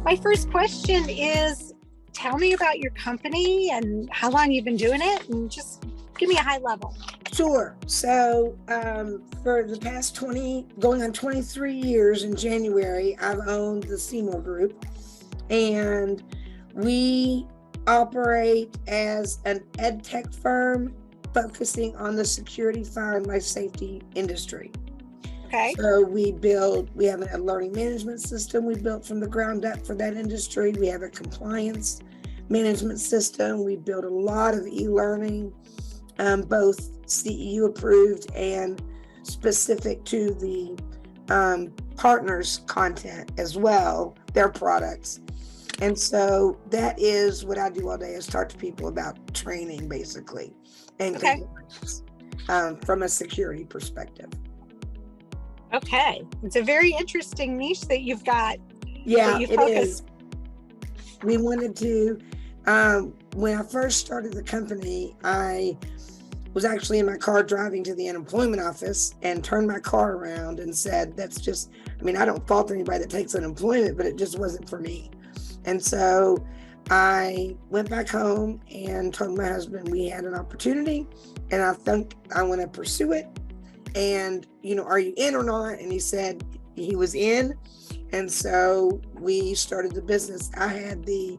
My first question is, tell me about your company and how long you've been doing it, and just give me a high level. Sure. So for the past 20, going on 23 years in January, I've owned the CMOOR Group, and we operate as an ed tech firm focusing on the security, fire, and life safety industry. Okay. So we have a learning management system we built from the ground up for that industry. We have a compliance management system. We built a lot of e-learning, both CEU approved and specific to the partners' content as well, their products. And so that is what I do all day, is talk to people about training, basically, and compliance from a security perspective. Okay. It's a very interesting niche that you've got. Yeah, it is. We wanted to, when I first started the company, I was actually in my car driving to the unemployment office and turned my car around and said, I don't fault anybody that takes unemployment, but it just wasn't for me. And so I went back home and told my husband we had an opportunity and I think I want to pursue it. And, are you in or not? And he said he was in. And so we started the business. I had the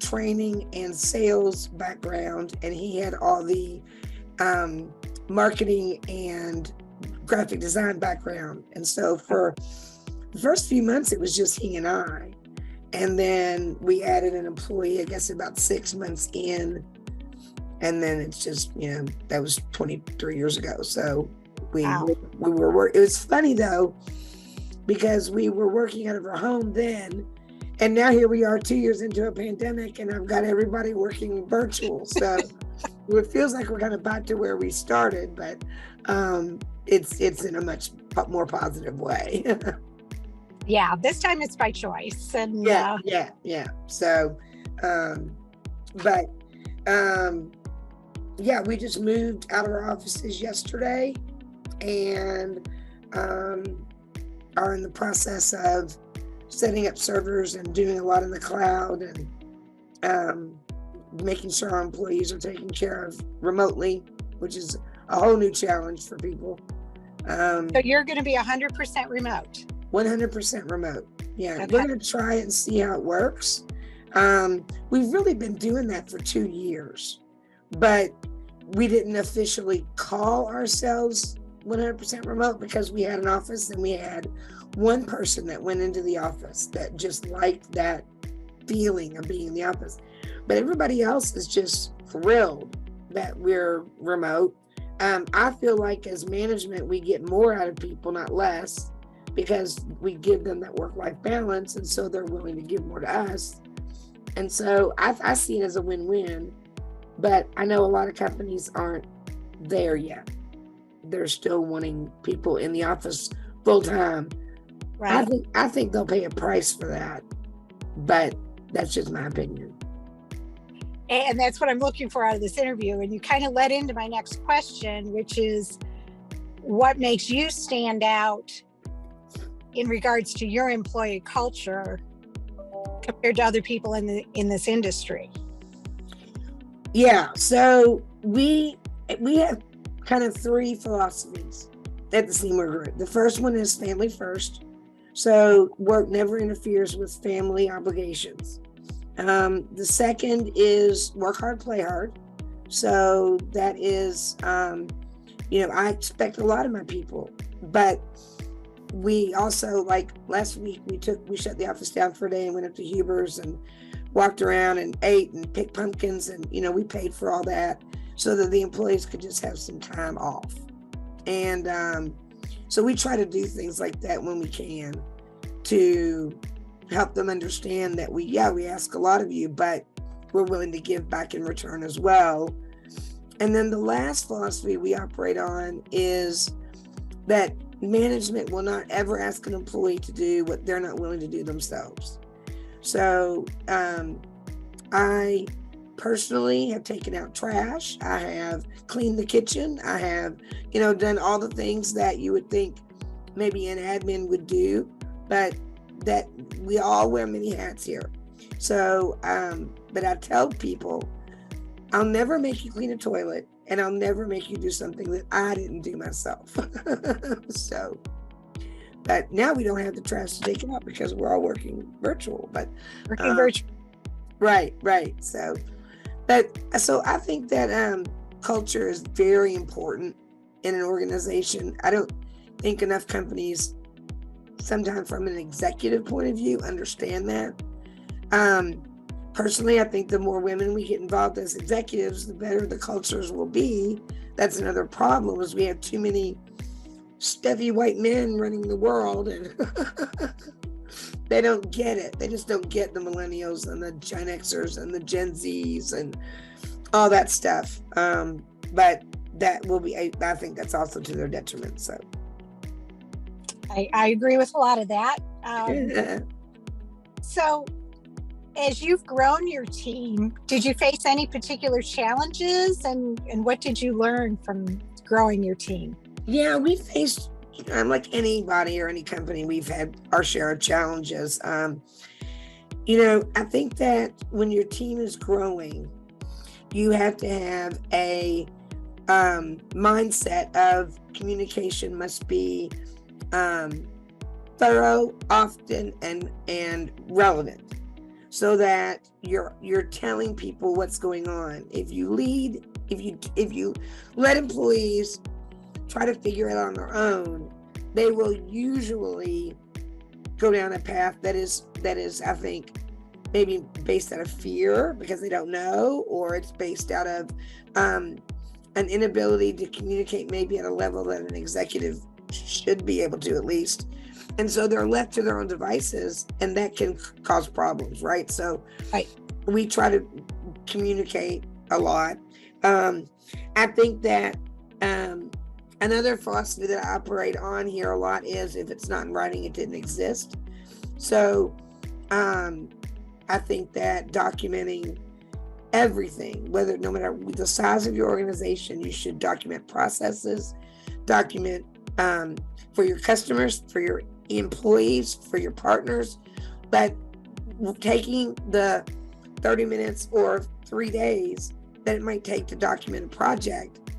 training and sales background, and he had all the marketing and graphic design background. And so for the first few months, it was just he and I. And then we added an employee, I guess about 6 months in. And then it's just, that was 23 years ago. So we were, it was funny though, because we were working out of our home then. And now here we are 2 years into a pandemic and I've got everybody working virtual. So it feels like we're kind of back to where we started, but it's in a much more positive way. Yeah, this time it's by choice. And yeah. So, we just moved out of our offices yesterday and are in the process of setting up servers and doing a lot in the cloud and making sure our employees are taken care of remotely, which is a whole new challenge for people. So you're going to be 100% remote? 100% remote. Yeah, okay. We're going to try it and see how it works. We've really been doing that for 2 years, but we didn't officially call ourselves 100% remote because we had an office and we had one person that went into the office that just liked that feeling of being in the office. But everybody else is just thrilled that we're remote. I feel like as management, we get more out of people, not less, because we give them that work-life balance, and so they're willing to give more to us. And so I see it as a win-win, but I know a lot of companies aren't there yet. They're still wanting people in the office full-time. Right. I think they'll pay a price for that, but that's just my opinion. And that's what I'm looking for out of this interview. And you kind of led into my next question, which is what makes you stand out in regards to your employee culture compared to other people in this industry? Yeah, so we have kind of three philosophies at the CMOOR Group. The first one is family first. So work never interferes with family obligations. The second is work hard, play hard. So that is, I expect a lot of my people, but we also, like last week, we shut the office down for a day and went up to Huber's and walked around and ate and picked pumpkins, and we paid for all that so that the employees could just have some time off. And so we try to do things like that when we can to help them understand that we ask a lot of you, but we're willing to give back in return as well. And then the last philosophy we operate on is that management will not ever ask an employee to do what they're not willing to do themselves. So I personally have taken out trash. I have cleaned the kitchen. I have, done all the things that you would think maybe an admin would do. But that we all wear many hats here. So, but I tell people, I'll never make you clean a toilet, and I'll never make you do something that I didn't do myself. So, but now we don't have the trash to take it out because we're all working virtual. But virtual. Right. So I think that culture is very important in an organization. I don't think enough companies, sometimes from an executive point of view, understand that. Personally, I think the more women we get involved as executives, the better the cultures will be. That's another problem, is we have too many stuffy white men running the world, and they don't get it. They just don't get the millennials and the Gen Xers and the Gen Zs and all that stuff. But that will be, I think that's also to their detriment. So I agree with a lot of that. So as you've grown your team, did you face any particular challenges, and what did you learn from growing your team? Yeah, we faced, like anybody or any company, we've had our share of challenges. I think that when your team is growing, you have to have a mindset of communication must be thorough, often, and relevant, so that you're telling people what's going on. If you let employees try to figure it out on their own, they will usually go down a path that is, I think, maybe based out of fear because they don't know, or it's based out of an inability to communicate maybe at a level that an executive should be able to, at least. And so they're left to their own devices, and that can cause problems, right? So we try to communicate a lot. I think that another philosophy that I operate on here a lot is, if it's not in writing, it didn't exist. So I think that documenting everything, no matter the size of your organization, you should document processes, document for your customers, for your employees, for your partners. But taking the 30 minutes or 3 days that it might take to document a project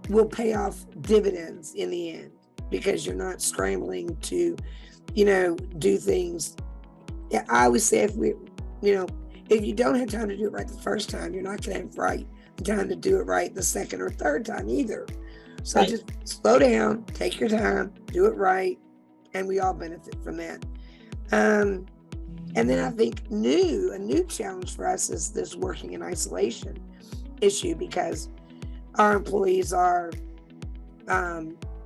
will pay off dividends in the end, because you're not scrambling to, do things. Yeah, I always say, if you don't have time to do it right the first time, you're not going to have time to do it right the second or third time either. So just slow down, take your time, do it right, and we all benefit from that. And then I think a new challenge for us is this working in isolation issue, because our employees are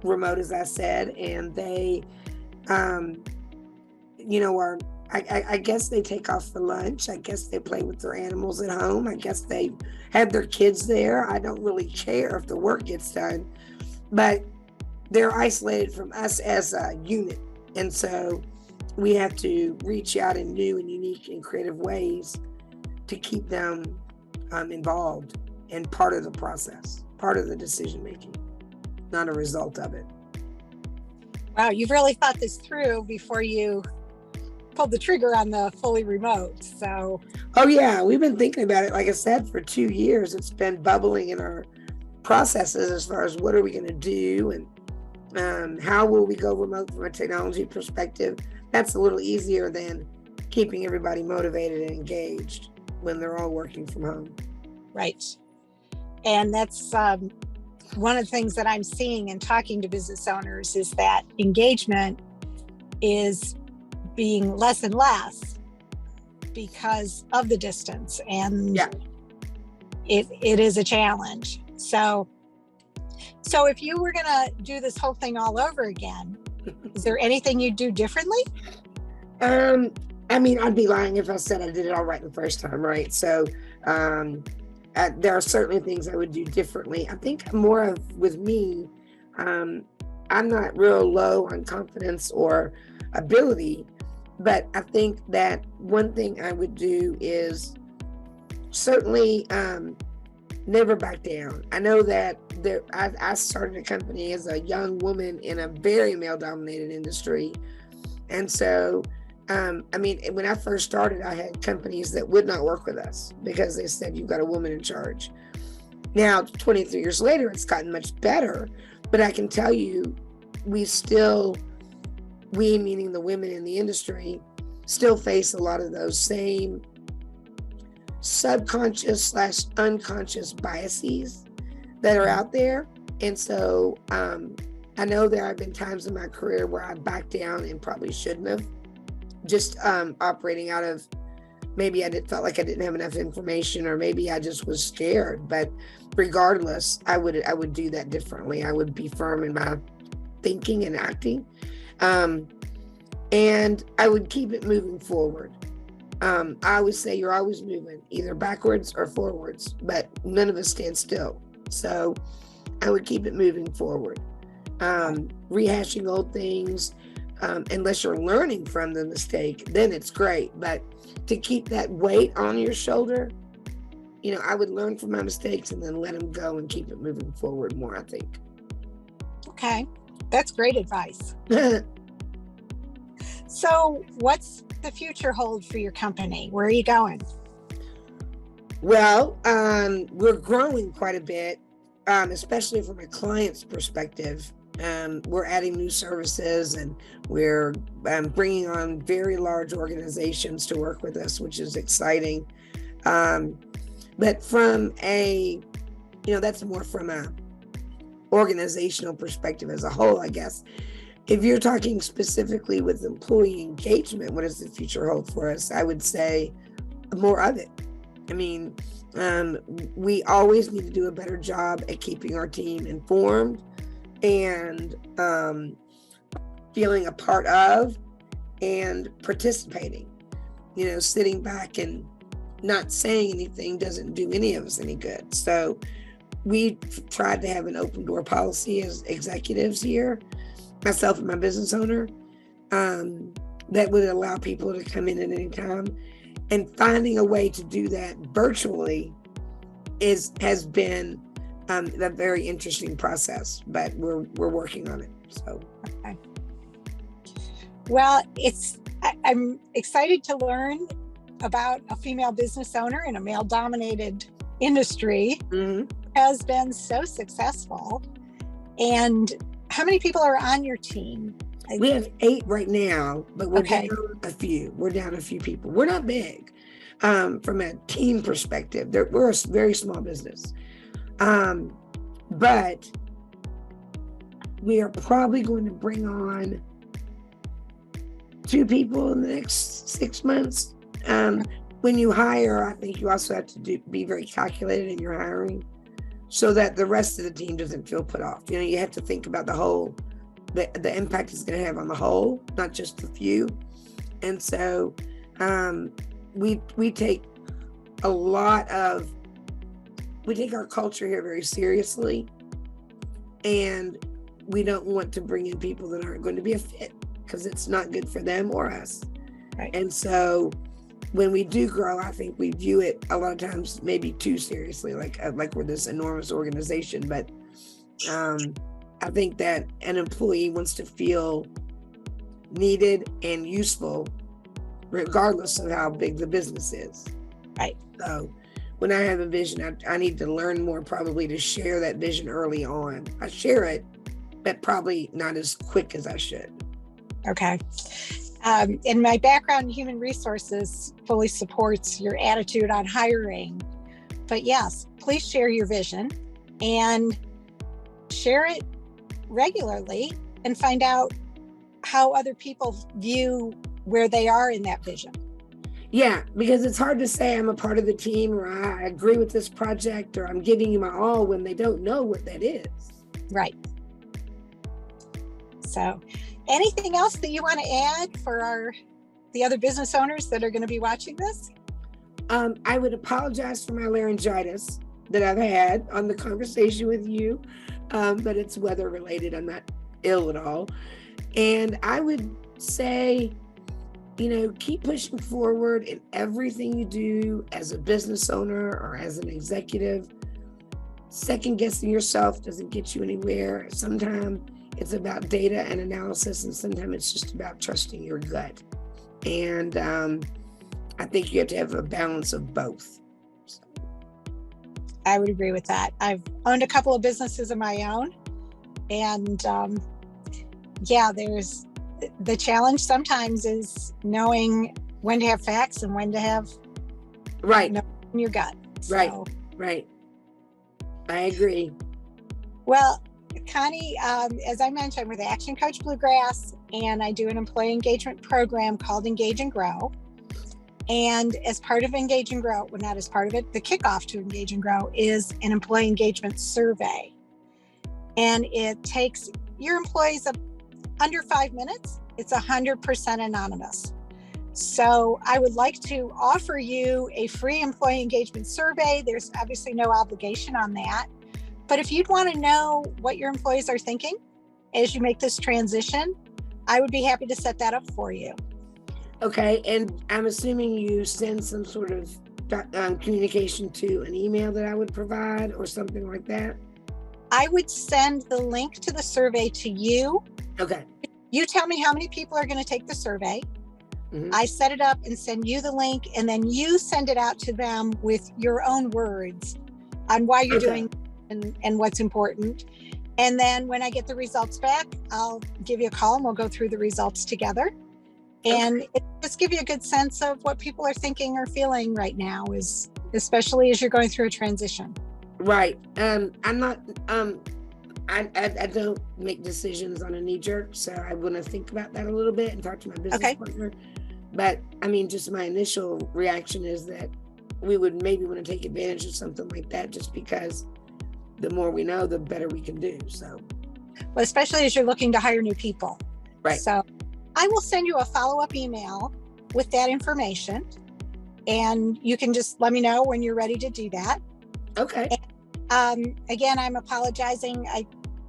remote, as I said, and they, I guess they take off for lunch. I guess they play with their animals at home. I guess they have their kids there. I don't really care if the work gets done, but they're isolated from us as a unit. And so we have to reach out in new and unique and creative ways to keep them involved and part of the process, part of the decision making, not a result of it. Wow, you've really thought this through before you pulled the trigger on the fully remote. So oh yeah, we've been thinking about it, like I said, for 2 years. It's been bubbling in our processes as far as what are we going to do, and how will we go remote from a technology perspective. That's a little easier than keeping everybody motivated and engaged when they're all working from home. Right. And that's one of the things that I'm seeing and talking to business owners, is that engagement is being less and less because of the distance, and it is a challenge. So if you were going to do this whole thing all over again, is there anything you'd do differently? I'd be lying if I said I did it all right the first time, right? So there are certainly things I would do differently. I think more of, with me, I'm not real low on confidence or ability, but I think that one thing I would do is certainly never back down. I know that I started a company as a young woman in a very male-dominated industry, And so, I mean, when I first started, I had companies that would not work with us because they said, you've got a woman in charge. Now, 23 years later, it's gotten much better, but I can tell you, we meaning the women in the industry, still face a lot of those same subconscious / unconscious biases that are out there. And so I know there have been times in my career where I backed down and probably shouldn't have, just operating out of maybe felt like I didn't have enough information, or maybe I just was scared. But regardless, I would do that differently. I would be firm in my thinking and acting, and I would keep it moving forward. I always say you're always moving either backwards or forwards, but none of us stand still. So I would keep it moving forward. Rehashing old things, unless you're learning from the mistake, then it's great. But to keep that weight on your shoulder, I would learn from my mistakes and then let them go and keep it moving forward more, I think. Okay, that's great advice. So what's the future hold for your company? Where are you going? Well, we're growing quite a bit, especially from a client's perspective. We're adding new services, and we're bringing on very large organizations to work with us, which is exciting. But from that's more from a organizational perspective as a whole, I guess. If you're talking specifically with employee engagement, what does the future hold for us? I would say more of it. I mean, we always need to do a better job at keeping our team informed and feeling a part of and participating. Sitting back and not saying anything doesn't do any of us any good. So we tried to have an open door policy as executives here, myself and my business owner, that would allow people to come in at any time. And finding a way to do that virtually has been a very interesting process, but we're working on it. So, okay. Well, I'm excited to learn about a female business owner in a male-dominated industry has been so successful. And how many people are on your team? We have 8 right now, but we're down a few. We're down a few people. We're not big from a team perspective. We're a very small business. But we are probably going to bring on 2 people in the next 6 months. When you hire, I think you also have to be very calculated in your hiring so that the rest of the team doesn't feel put off. You have to think about the impact it's going to have on the whole, not just a few. And so we take our culture here very seriously, and we don't want to bring in people that aren't going to be a fit, because it's not good for them or us. Right. And so when we do grow, I think we view it a lot of times maybe too seriously, like we're this enormous organization. But I think that an employee wants to feel needed and useful regardless of how big the business is. Right. So when I have a vision, I need to learn more probably to share that vision early on. I share it, but probably not as quick as I should. Okay. And my background in human resources fully supports your attitude on hiring. But yes, please share your vision and share it regularly and find out how other people view where they are in that vision. Yeah, because it's hard to say I'm a part of the team, or I agree with this project, or I'm giving you my all when they don't know what that is. Right. So anything else that you want to add for the other business owners that are going to be watching this? I would apologize for my laryngitis that I've had on the conversation with you, but it's weather related. I'm not ill at all. And I would say, keep pushing forward in everything you do as a business owner or as an executive. Second guessing yourself doesn't get you anywhere. Sometimes it's about data and analysis, and sometimes it's just about trusting your gut. And I think you have to have a balance of both. I would agree with that. I've owned a couple of businesses of my own, and yeah, there's the challenge sometimes is knowing when to have facts and when to have Right. In your gut. Right. So, Right. I agree. well, Connie, as I mentioned, I'm with Action Coach Bluegrass, and I do an employee engagement program called Engage and Grow. And as part of Engage and Grow, well, not as part of it, the kickoff to Engage and Grow is an employee engagement survey. And it takes your employees under 5 minutes. It's 100% anonymous. So I would like to offer you a free employee engagement survey. There's obviously no obligation on that. But if you'd want to know what your employees are thinking as you make this transition, I would be happy to set that up for you. Okay, and I'm assuming you send some sort of communication to an email that I would provide or something like that? I would send the link to the survey to you. Okay. You tell me how many people are going to take the survey. Mhm. I set it up and send you the link, and then you send it out to them with your own words on why you're doing and what's important. And then when I get the results back, I'll give you a call and we'll go through the results together. And it just give you a good sense of what people are thinking or feeling right now, especially as you're going through a transition. Right. I'm not I don't make decisions on a knee jerk, so I want to think about that a little bit and talk to my business partner. But I mean, just my initial reaction is that we would maybe want to take advantage of something like that, just because the more we know, the better we can do. So, well, especially as you're looking to hire new people. Right. So I will send you a follow-up email with that information, and you can just let me know when you're ready to do that. Okay. And, again, I'm apologizing.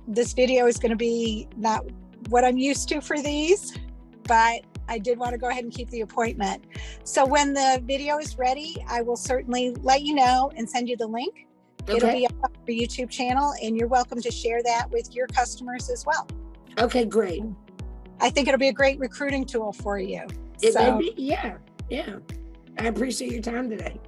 This video is going to be not what I'm used to for these, but I did want to go ahead and keep the appointment. So when the video is ready, I will certainly let you know and send you the link. Okay. It'll be up on our YouTube channel, and you're welcome to share that with your customers as well. Okay, great. I think it'll be a great recruiting tool for you. It may be, yeah. I appreciate your time today.